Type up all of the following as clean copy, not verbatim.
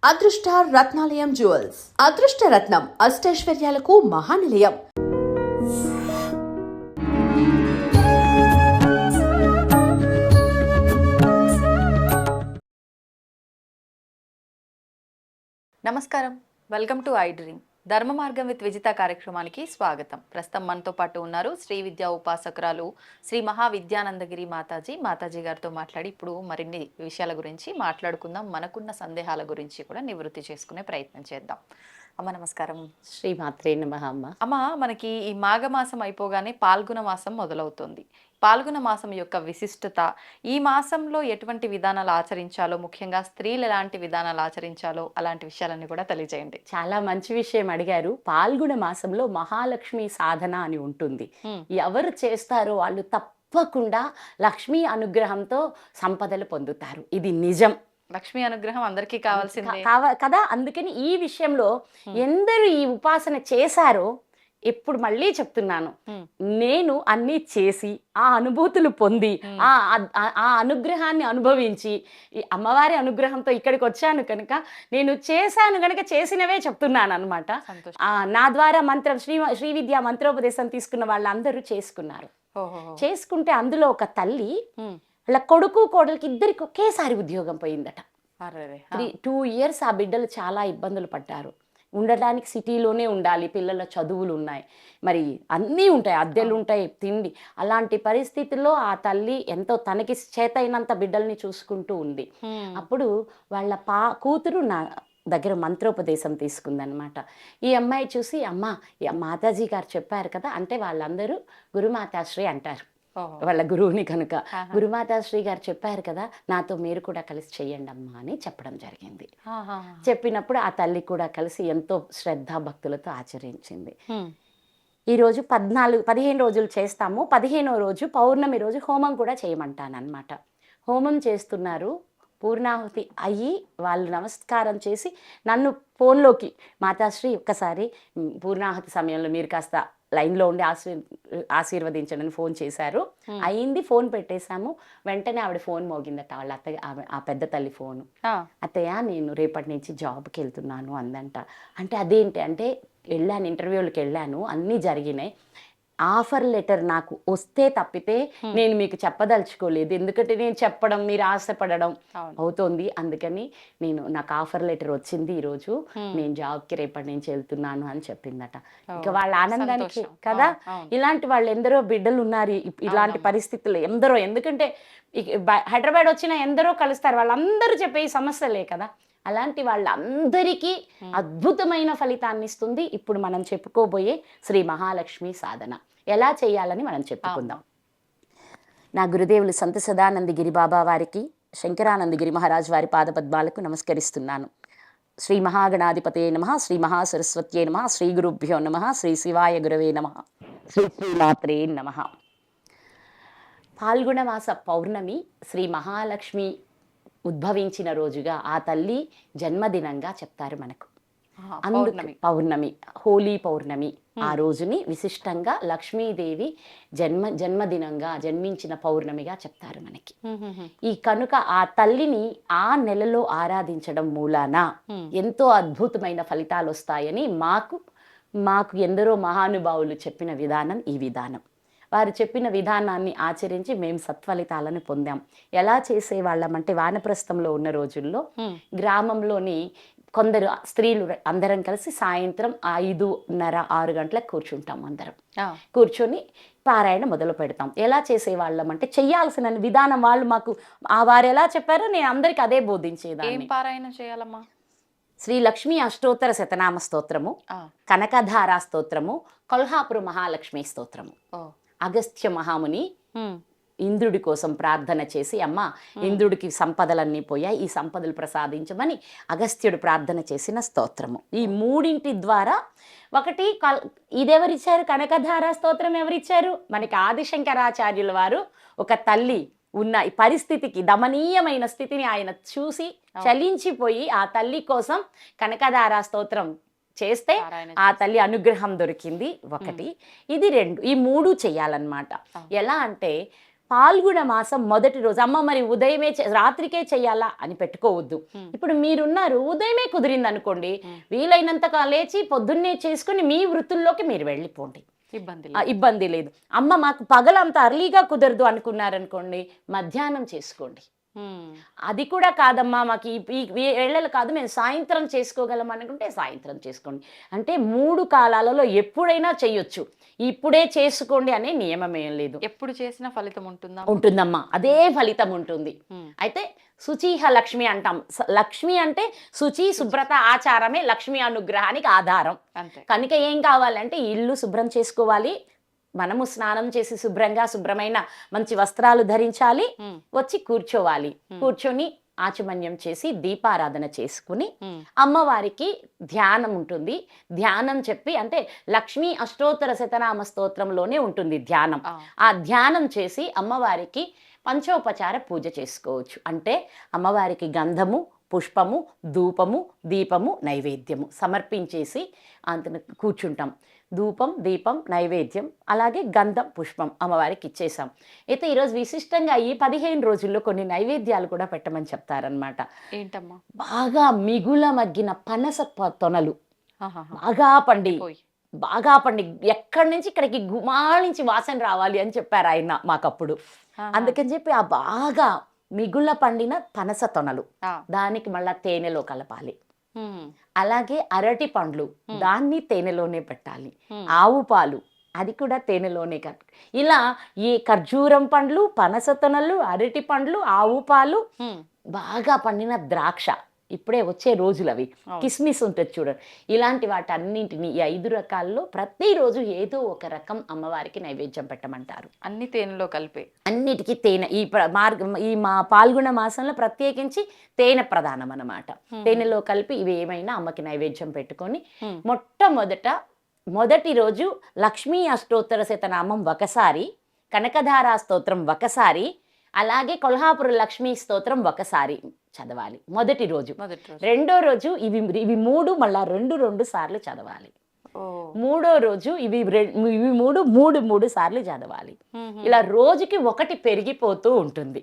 అదృష్ట రత్నాలయం జ్యువెల్స్ అదృష్ట రత్నం అష్టైశ్వర్యాలకు మహానిలయం. నమస్కారం, వెల్కమ్ టు ఐ డ్రీమ్. ధర్మ మార్గం విత్ విజిత కార్యక్రమానికి స్వాగతం. ప్రస్తుతం మనతో పాటు ఉన్నారు శ్రీ విద్యా ఉపాసకురాలు శ్రీ మహావిద్యానందగిరి మాతాజీ గారితో మాట్లాడి ఇప్పుడు మరిన్ని విషయాల గురించి మాట్లాడుకుందాం. మనకున్న సందేహాల గురించి కూడా నివృత్తి చేసుకునే ప్రయత్నం చేద్దాం. అమ్మ నమస్కారం. శ్రీమాత్రే నమః. అమ్మ, మనకి ఈ మాఘమాసం అయిపోగానే పాల్గొన మాసం మొదలవుతుంది. పాల్గొన మాసం యొక్క విశిష్టత, ఈ మాసంలో ఎటువంటి విధానాలు ఆచరించాలో, ముఖ్యంగా స్త్రీలు ఎలాంటి విధానాలు ఆచరించాలో, అలాంటి విషయాలన్నీ కూడా తెలియజేయండి. చాలా మంచి విషయం అడిగారు. పాల్గొన మాసంలో మహాలక్ష్మి సాధన అని ఉంటుంది. ఎవరు చేస్తారో వాళ్ళు తప్పకుండా లక్ష్మీ అనుగ్రహంతో సంపదలు పొందుతారు. ఇది నిజం. లక్ష్మీ అనుగ్రహం అందరికీ కావాల్సిందే కదా. అందుకని ఈ విషయంలో ఎందరు ఈ ఉపాసన చేశారో, ఎప్పుడు మళ్ళీ చెప్తున్నాను, నేను అన్నీ చేసి ఆ అనుభూతులు పొంది ఆ అనుగ్రహాన్ని అనుభవించి ఈ అమ్మవారి అనుగ్రహంతో ఇక్కడికి వచ్చాను కనుక నేను చేశాను కనుక చేసినవే చెప్తున్నాను అనమాట. నా ద్వారా మంత్రం శ్రీ విద్యా మంత్రోపదేశం తీసుకున్న వాళ్ళందరూ చేసుకున్నారు. చేసుకుంటే అందులో ఒక తల్లి వాళ్ళ కొడుకు కోడలికి ఇద్దరికి ఒకేసారి ఉద్యోగం పోయిందట. 2 years ఆ బిడ్డలు చాలా ఇబ్బందులు పడ్డారు. ఉండడానికి సిటీలోనే ఉండాలి, పిల్లల చదువులు ఉన్నాయి, మరి అన్నీ ఉంటాయి, అద్దెలు ఉంటాయి, తిండి. అలాంటి పరిస్థితుల్లో ఆ తల్లి ఎంతో తనకి చేతైనంత బిడ్డల్ని చూసుకుంటూ ఉంది. అప్పుడు వాళ్ళ కూతురు నా దగ్గర మంత్రోపదేశం తీసుకుందనమాట. ఈ అమ్మాయి చూసి, అమ్మ మాతాజీ గారు చెప్పారు కదా, అంటే వాళ్ళందరూ గురుమాతాశ్రీ అంటారు వాళ్ళ గురువుని కనుక. గురుమాతాశ్రీ గారు చెప్పారు కదా, నాతో మీరు కూడా కలిసి చెయ్యండి అమ్మా అని చెప్పడం జరిగింది. చెప్పినప్పుడు ఆ తల్లి కూడా కలిసి ఎంతో శ్రద్ధాభక్తులతో ఆచరించింది. ఈరోజు 15 రోజులు చేస్తాము. 15వ రోజు పౌర్ణమి రోజు హోమం కూడా చేయమంటాను అనమాట. హోమం చేస్తున్నారు. పూర్ణాహుతి అయ్యి వాళ్ళు నమస్కారం చేసి నన్ను ఫోన్లోకి, మాతాశ్రీ ఒక్కసారి పూర్ణాహుతి సమయంలో మీరు కాస్త లైన్లో ఉండి ఆశీర్వదించండి ఫోన్ చేశారు. అయింది, ఫోన్ పెట్టేశాము. వెంటనే ఆవిడ ఫోన్ మోగిందట, వాళ్ళ అత్తయ్య, ఆ పెద్ద తల్లి ఫోను. అత్తయ్య నేను రేపటి నుంచి జాబ్కి వెళ్తున్నాను అందంట. అంటే అదేంటి అంటే, వెళ్ళాను, ఇంటర్వ్యూలకు వెళ్ళాను, అన్నీ జరిగినాయి. ఆఫర్ లెటర్ నాకు వస్తే తప్పితే నేను మీకు చెప్పదలుచుకోలేదు, ఎందుకంటే నేను చెప్పడం మీరు ఆశపడడం అవుతోంది. అందుకని నాకు ఆఫర్ లెటర్ వచ్చింది ఈరోజు, నేను జాబ్కి రేపటి నుంచి వెళ్తున్నాను అని చెప్పిందట. ఇక వాళ్ళ ఆనందానికి కదా, ఇలాంటి వాళ్ళు ఎందరో బిడ్డలు ఉన్నారు ఇలాంటి పరిస్థితుల్లో ఎందరో. ఎందుకంటే హైదరాబాద్ వచ్చినా ఎందరో కలుస్తారు, వాళ్ళందరూ చెప్పే సమస్యలే కదా. అలాంటి వాళ్ళందరికీ అద్భుతమైన ఫలితాన్ని ఇస్తుంది ఇప్పుడు మనం చెప్పుకోబోయే శ్రీ మహాలక్ష్మి సాధన. ఎలా చేయాలని మనం చెప్పుకుందాం. నా గురుదేవులు సంత సదానందగిరి బాబా వారికి, శంకరానందగిరి మహారాజ్ వారి పాదపద్మాలకు నమస్కరిస్తున్నాను. శ్రీ మహాగణాధిపతే నమః, శ్రీ మహాసరస్వత్యే నమః, శ్రీ గురుభ్యో నమః, శ్రీ శివాయ గురవే నమః, శ్రీమాత్రే నమః. పాల్గొన మాస పౌర్ణమి శ్రీ మహాలక్ష్మి ఉద్భవించిన రోజుగా, ఆ తల్లి జన్మదినంగా చెప్తారు మనకు. పౌర్ణమి, హోలీ పౌర్ణమి, ఆ రోజుని విశిష్టంగా లక్ష్మీదేవి జన్మదినంగా, జన్మించిన పౌర్ణమిగా చెప్తారు మనకి. ఈ కనుక ఆ తల్లిని ఆ నెలలో ఆరాధించడం మూలాన ఎంతో అద్భుతమైన ఫలితాలు వస్తాయని మాకు ఎందరో మహానుభావులు చెప్పిన విధానం ఈ విధానం. వారు చెప్పిన విధానాన్ని ఆచరించి మేము సత్ఫలితాలను పొందాం. ఎలా చేసేవాళ్ళం అంటే, వానప్రస్థంలో ఉన్న రోజుల్లో గ్రామంలోని కొందరు స్త్రీలు అందరం కలిసి సాయంత్రం 5:30, 6 గంటలకు కూర్చుంటాం. అందరం కూర్చొని పారాయణ మొదలు పెడతాం. ఎలా చేసేవాళ్ళం అంటే, చెయ్యాల్సిన విధానం వాళ్ళు మాకు వారు ఎలా చెప్పారో నేను అందరికి అదే బోధించేదాన్ని. పారాయణ చేయాలమ్మా? శ్రీ లక్ష్మీ అష్టోత్తర శతనామ స్తోత్రము, కనకధారా స్తోత్రము, కొల్హాపుర మహాలక్ష్మి స్తోత్రము. అగస్త్య మహాముని ఇంద్రుడి కోసం ప్రార్థన చేసి, అమ్మ ఇంద్రుడికి సంపదలన్నీ పోయాయి, ఈ సంపదలు ప్రసాదించమని అగస్త్యుడు ప్రార్థన చేసిన స్తోత్రము. ఈ మూడింటి ద్వారా ఒకటి ఇదెవరిచ్చారు? కనకధారా స్తోత్రం ఎవరిచ్చారు మనకి? ఆదిశంకరాచార్యుల వారు ఒక తల్లి ఉన్న ఈ పరిస్థితికి, దమనీయమైన స్థితిని ఆయన చూసి చలించిపోయి ఆ తల్లి కోసం కనకధారా స్తోత్రం చేస్తే ఆ తల్లి అనుగ్రహం దొరికింది. ఒకటి ఇది, 2 ఈ 3 చెయ్యాలన్నమాట. ఎలా అంటే, పాల్గొన మాసం మొదటి రోజు అమ్మ మరి ఉదయమే రాత్రికే చెయ్యాలా అని పెట్టుకోవద్దు. ఇప్పుడు మీరున్నారు, ఉదయమే కుదిరింది అనుకోండి, వీలైనంతగా లేచి పొద్దున్నే చేసుకుని మీ వృత్తుల్లోకి మీరు వెళ్ళిపోండి, ఇబ్బంది లేదు. అమ్మ మాకు పగలంత అర్లీగా కుదరదు అనుకున్నారనుకోండి, మధ్యాహ్నం చేసుకోండి. అది కూడా కాదమ్మా మాకు ఈ వేళలు కాదు, మేము సాయంత్రం చేసుకోగలం అనుకుంటే సాయంత్రం చేసుకోండి. అంటే 3 కాలాలలో ఎప్పుడైనా చెయ్యొచ్చు, ఇప్పుడే చేసుకోండి అనే నియమం ఏం లేదు. ఎప్పుడు చేసిన ఫలితం ఉంటుందమ్మా, అదే ఫలితం ఉంటుంది. అయితే శుచిహ లక్ష్మి అంటాం. లక్ష్మి అంటే శుచి, శుభ్రత, ఆచారమే లక్ష్మి అనుగ్రహానికి ఆధారం. కనుక ఏం కావాలంటే ఇల్లు శుభ్రం చేసుకోవాలి, మనము స్నానం చేసి శుభ్రమైన మంచి వస్త్రాలు ధరించాలి, వచ్చి కూర్చోవాలి, కూర్చొని ఆచమన్యం చేసి దీపారాధన చేసుకుని అమ్మవారికి ధ్యానం ఉంటుంది. ధ్యానం చెప్పి, అంటే లక్ష్మీ అష్టోత్తర శతనామ స్తోత్రంలోనే ఉంటుంది ధ్యానం. ఆ ధ్యానం చేసి అమ్మవారికి పంచోపచార పూజ చేసుకోవచ్చు. అంటే అమ్మవారికి గంధము, పుష్పము, ధూపము, దీపము, నైవేద్యము సమర్పించేసి అంత కూర్చుంటాం. ధూపం, దీపం, నైవేద్యం, అలాగే గంధం, పుష్పం అమ్మవారికి ఇచ్చేసాం. అయితే ఈరోజు విశిష్టంగా ఈ 15 రోజుల్లో కొన్ని నైవేద్యాలు కూడా పెట్టమని చెప్తారనమాట. ఏంటమ్మా? బాగా మిగుల మగ్గిన పనస తొనలు, బాగా పండి ఎక్కడి నుంచి ఇక్కడికి గుమాళించి వాసన రావాలి అని చెప్పారు ఆయన మాకప్పుడు. అందుకని చెప్పి ఆ బాగా మిగుల పండిన పనస తొనలు, దానికి మళ్ళా తేనెలో కలపాలి. అలాగే అరటి పండ్లు, దాన్ని తేనెలోనే పెట్టాలి. ఆవు పాలు, అది కూడా తేనెలోనే ఇలా ఈ ఖర్జూరం పండ్లు, పనస తొనలు, అరటి పండ్లు, ఆవు పాలు, బాగా పండిన ద్రాక్ష, ఇప్పుడే వచ్చే రోజులు అవి, కిస్మిస్ ఉంటుంది చూడండి, ఇలాంటి వాటన్నింటినీ ఈ 5 రకాల్లో ప్రతిరోజు ఏదో ఒక రకం అమ్మవారికి నైవేద్యం పెట్టమంటారు. అన్ని తేనెలో కలిపి, అన్నిటికీ తేనె. ఈ మా పాల్గొన మాసంలో ప్రత్యేకించి తేనె ప్రధానం అన్నమాట. తేనెలో కలిపి ఇవి ఏమైనా అమ్మకి నైవేద్యం పెట్టుకొని మొదటి రోజు లక్ష్మీ అష్టోత్తర శతనామం ఒకసారి, కనకధారా స్తోత్రం ఒకసారి, అలాగే కొల్హాపుర లక్ష్మీ స్తోత్రం ఒకసారి చదవాలి మొదటి రోజు. రెండో రోజు ఇవి 3 మళ్ళా 2 సార్లు చదవాలి. మూడో రోజు ఇవి 3 సార్లు చదవాలి. ఇలా రోజుకి 1 పెరిగిపోతూ ఉంటుంది.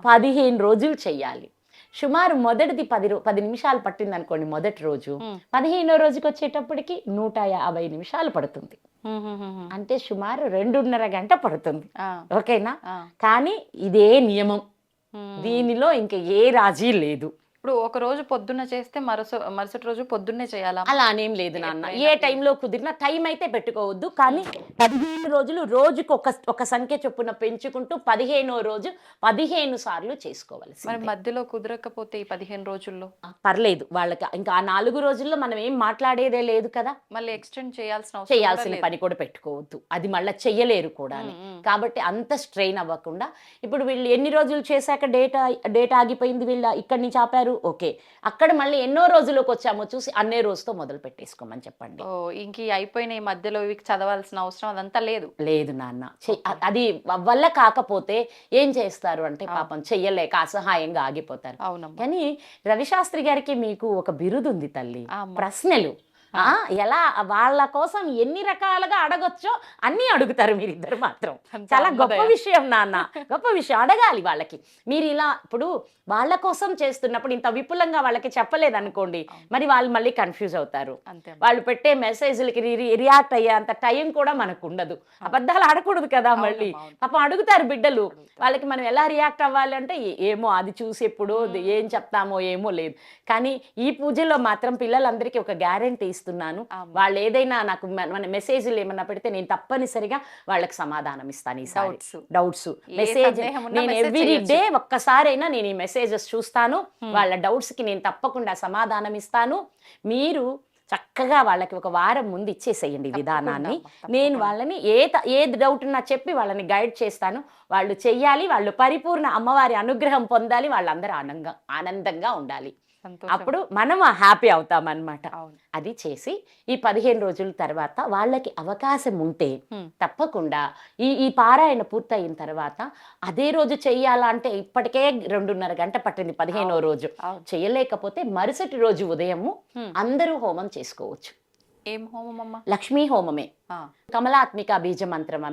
15 రోజులు చెయ్యాలి. సుమారు మొదటిది 10 నిమిషాలు పట్టింది అనుకోండి మొదటి రోజు, 15వ రోజుకి వచ్చేటప్పటికి 150 నిమిషాలు పడుతుంది. అంటే సుమారు 2.5 గంట పడుతుంది. ఓకేనా? కానీ ఇదే నియమం, దీనిలో ఇంకా ఏ రాజీ లేదు. ఇప్పుడు ఒక రోజు పొద్దున్న చేస్తే మరుసటి రోజు పొద్దున్నే చేయాలా? అలా అనేం లేదు నాన్న, ఏ టైంలో కుదిరినా. టైం అయితే పెట్టుకోవద్దు, కానీ 15 రోజులు రోజుకు ఒక సంఖ్య చొప్పున పెంచుకుంటూ 15వ రోజు 15 సార్లు చేసుకోవాలి. మరి మధ్యలో కుదరకపోతే ఈ 15 రోజుల్లో పర్లేదు, వాళ్ళకి ఇంకా ఆ 4 రోజుల్లో మనం ఏం మాట్లాడేదే లేదు కదా, మళ్ళీ ఎక్స్టెండ్ చేయాల్సిన పని కూడా పెట్టుకోవద్దు, అది మళ్ళీ చెయ్యలేరు కూడా. కాబట్టి అంత స్ట్రెయిన్ అవ్వకుండా, ఇప్పుడు వీళ్ళు ఎన్ని రోజులు చేశాక డేట్ ఆగిపోయింది, వీళ్ళు ఇక్కడి నుంచి ఆపారు, ఓకే, అక్కడ మళ్ళీ ఎన్నో రోజులకు వచ్చామో చూసి అన్నే రోజుతో మొదలు పెట్టేసుకోమని చెప్పండి. ఇంక అయిపోయిన ఈ మధ్యలో ఇవి చదవాల్సిన అవసరం అదంతా లేదు నాన్న. అది వల్ల కాకపోతే ఏం చేస్తారు అంటే పాపం చెయ్యలేక అసహాయంగా ఆగిపోతారు. కానీ రవిశాస్త్రి గారికి మీకు ఒక బిరుదు ఉంది తల్లి, ప్రశ్నలు ఎలా వాళ్ళ కోసం ఎన్ని రకాలుగా అడగొచ్చో అన్నీ అడుగుతారు మీరిద్దరు మాత్రం. చాలా గొప్ప విషయం నాన్న, గొప్ప విషయం. అడగాలి వాళ్ళకి. మీరు ఇలా ఇప్పుడు వాళ్ళ కోసం చేస్తున్నప్పుడు ఇంత విపులంగా వాళ్ళకి చెప్పలేదనుకోండి, మరి వాళ్ళు మళ్ళీ కన్ఫ్యూజ్ అవుతారు. వాళ్ళు పెట్టే మెసేజ్లకి రియాక్ట్ అయ్యే అంత టైం కూడా మనకు ఉండదు. అబద్ధాలు ఆడకూడదు కదా, మళ్ళీ పాపం అడుగుతారు బిడ్డలు. వాళ్ళకి మనం ఎలా రియాక్ట్ అవ్వాలి అంటే ఏమో అది చూసి ఎప్పుడు ఏం చెప్తామో ఏమో లేదు. కానీ ఈ పూజలో మాత్రం పిల్లలందరికీ ఒక గ్యారెంటీ ఇస్తున్నాను, వాళ్ళు ఏదైనా నాకు మన మెసేజ్లు ఏమన్నా పెడితే నేను తప్పనిసరిగా వాళ్ళకి సమాధానం ఇస్తాను. ఈసారి డౌట్స్ మెసేజ్ నేను ఎవ్రీ డే ఒక్కసారైనా నేను ఈ మెసేజెస్ చూస్తాను, వాళ్ళ డౌట్స్ కి నేను తప్పకుండా సమాధానం ఇస్తాను. మీరు చక్కగా వాళ్ళకి ఒక వారం ముందు ఇచ్చేసేయండి విధానాన్ని. నేను వాళ్ళని ఏది డౌట్ ఉన్నా చెప్పి వాళ్ళని గైడ్ చేస్తాను. వాళ్ళు చెయ్యాలి, వాళ్ళు పరిపూర్ణ అమ్మవారి అనుగ్రహం పొందాలి, వాళ్ళందరూ ఆనందంగా ఉండాలి. అప్పుడు మనం హ్యాపీ అవుతాం అన్నమాట. అది చేసి ఈ 15 రోజుల తర్వాత వాళ్ళకి అవకాశం ఉంటే తప్పకుండా ఈ పారాయణ పూర్తయిన తర్వాత అదే రోజు చెయ్యాలా అంటే ఇప్పటికే 2.5 గంట పట్టింది 15వ రోజు. చెయ్యలేకపోతే మరుసటి రోజు ఉదయము అందరూ హోమం చేసుకోవచ్చు. ఏం హోమం అమ్మ? లక్ష్మీ హోమమే. ఆ, కమలాత్మిక బీజ మంత్రం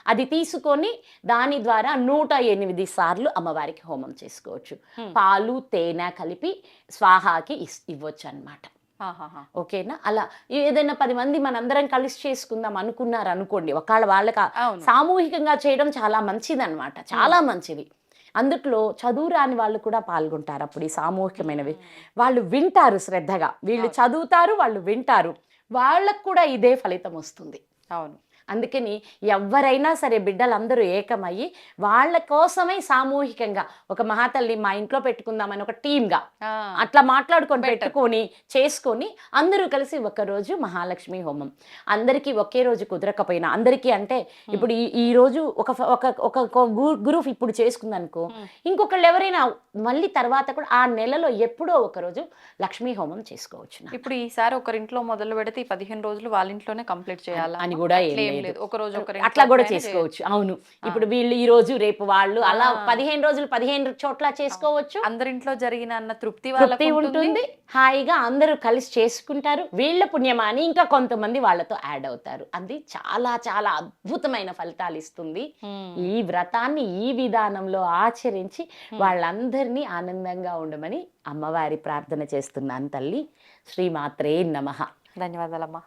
అది తీసుకొని దాని ద్వారా 108 సార్లు అమ్మవారికి హోమం చేసుకోవచ్చు. పాలు తేనె కలిపి స్వాహాకి ఇవ్వచ్చు అన్నమాట. ఆహాహా. ఓకేనా? అలా ఏదైనా 10 మంది మనందరం కలిసి చేసుకుందాం అనుకున్నారు అనుకోండి, వాళ్ళకి అవును. సామూహికంగా చేయడం చాలా మంచిది అనమాట, చాలా మంచిది. అందుట్లో చదువు రాని వాళ్ళు కూడా పాల్గొంటారు అప్పుడు ఈ సామూహికమైనవి. వాళ్ళు వింటారు శ్రద్ధగా, వీళ్ళు చదువుతారు, వాళ్ళు వింటారు, వాళ్ళకు కూడా ఇదే ఫలితం వస్తుంది. అవును. అందుకని ఎవరైనా సరే బిడ్డలందరూ ఏకమయ్యి వాళ్ళ కోసమై సామూహికంగా ఒక మహాతల్లి మా ఇంట్లో పెట్టుకుందామని ఒక టీమ్గా ఆ, అట్లా మాట్లాడుకొని Better. పెట్టుకొని చేసుకొని అందరూ కలిసి ఒకరోజు మహాలక్ష్మి హోమం. అందరికీ ఒకే రోజు కుదరకపోయినా, అందరికీ అంటే ఇప్పుడు ఈ రోజు ఒక గ్రూప్ ఇప్పుడు చేసుకుందనుకో, ఇంకొకళ్ళు ఎవరైనా మళ్ళీ తర్వాత కూడా ఆ నెలలో ఎప్పుడో ఒక రోజు లక్ష్మీ హోమం చేసుకోవచ్చు ఇప్పుడు ఈసారి ఒకరింట్లో మొదలు పెడితే ఈ 15 రోజులు వాళ్ళ ఇంట్లోనే కంప్లీట్ చేయాలా అని కూడా అట్లా ఏం ఏం లేదు. లేదు. ఒక రోజు అట్లా కూడా చేసుకోవచ్చు. అవును, ఇప్పుడు వీళ్ళు ఈ రోజు రేపు వాళ్ళు అలా 15 రోజులు 15 చోట్ల చేసుకోవచ్చు. అందరింట్లో జరిగిన అన్న తృప్తి తృప్తి వాళ్ళకి ఉంటుంది, హాయిగా అందరూ కలిసి చేసుకుంటారు. వీళ్ళ పుణ్యమా అని ఇంకా కొంతమంది వాళ్ళతో యాడ్ అవుతారు. అది చాలా చాలా అద్భుతమైన ఫలితాలు ఇస్తుంది. ఈ వ్రతాన్ని ఈ విధానంలో ఆచరించి వాళ్ళందరినీ ఆనందంగా ఉండమని అమ్మవారి ప్రార్థన చేస్తున్నాను తల్లి. శ్రీమాత్రే నమః. ధన్యవాదాలమ్మా.